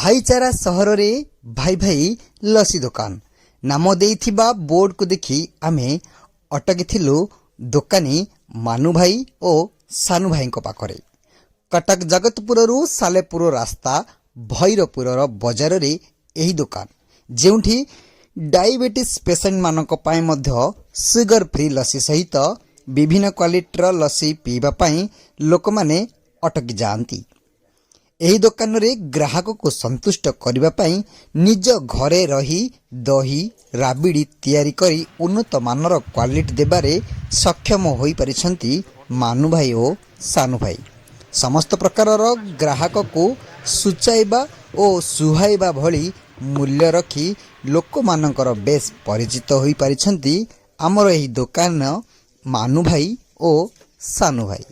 भाईचारा सहर रे भाई भाई लसी दुकान नाम देइथिबा बोर्ड को देखि आमे अटकिथिलु दुकानी मानु भाई ओ सानु भाई पाखरे। कटक जगतपुरु सालेपुर रास्ता भैरपुर बजार रे एही दुकान जेउठी डायबिटीज पेसेंट मानक पाए मध्य सुगर फ्री लसी सहित विभिन्न क्वालिटीर लसी पीवा पाई लोक माने अटकी जाती। एही दुकान रे ग्राहक को संतुष्ट करबा पाई निज घरे रही दही राबिड़ी तैयारी करी उन्नत मानर क्वालिटी देबारे सक्षम होई परिछंती मानु भाई ओ सानु भाई। समस्त प्रकारर ग्राहक को सुचाइबा ओ सुहाइबा भली मूल्य रखी लोक मानकर बेस परिचित होई परिछंती हमर एही दुकान मानु भाई ओ सानु भाई।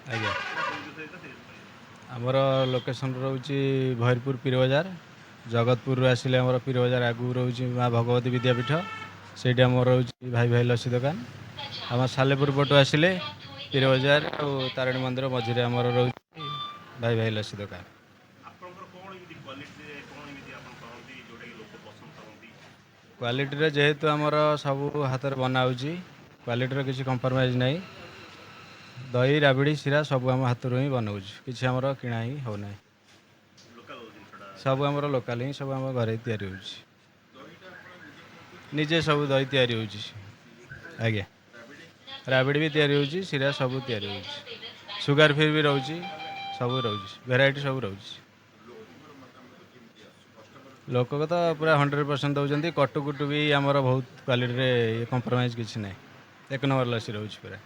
आज्ञा आमर लोकेशन रोचे भैरपुर पीर बजार जगतपुर आसिले आमर पीर बजार आगू रोचे माँ भगवती विद्यापीठ से रोचे भाई भाई लसी दुकान। आम सालेपुर पटू आसिले पीर बजार और तारिणी मंदिर मझे आमर रोचे भाई भाई लसी दुकान। क्वालिटी जेहेतु आमर सब हाथ बना क्वालिटी किसी कंप्रोमाइज नहीं। दही राबिड़ी सीरा सब आम हाथ ही बनाऊँ किसी आमर किणा ही हो ना सब आमर लोकाल ही सब आम घर तैयारी निजे सब दही तैयारी होची। आज्ञा राबिड़ी भी तैयारी होची सीरा सब तैयारी होची सुगर फ्री भी रोची सब रोची वेराइटी सब रोची। लोक तो पूरा 100% दौरान कटुकुटु भी आमर बहुत क्वालिटी कंप्रोमाइज किसी ना एक नंबर लसी रोच पूरा।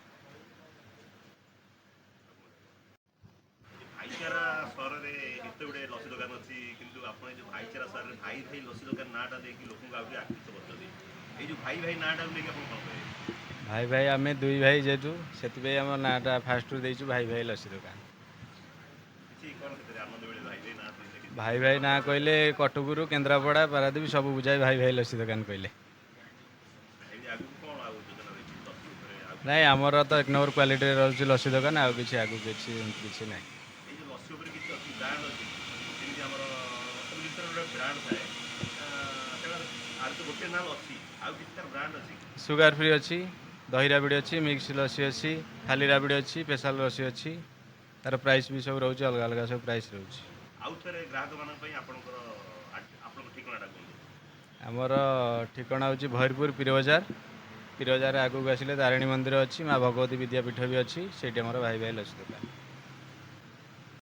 भाई भाई आम दुई भाई जेतु से आम नाटा फास्ट देचु भाई भाई लसी दुकान। भाई भाई ना कहले कटकुरु केन्द्रापड़ा पारादीप सब बुझाए भाई भाई लसी दुकान कहले नाई आमर तो एक नंबर क्वालिटी रोचे लसी दुकान आउ किसी आगु किसी ना। सुगर फ्री अच्छी दही राबिड़ी अच्छी मिक्स लसी अच्छी खाली राबिड़ी अच्छी स्पेशल लसी अच्छी तार प्राइस भी सब रोचे अलग अलग सब प्राइस रोचे। आमर ठिकाना हूँ भैरपुर पीर बजार आगू आसिले तारिणी मंदिर अच्छी माँ भगवती विद्यापीठ भी अच्छी से भाई भाई लसी दुकान।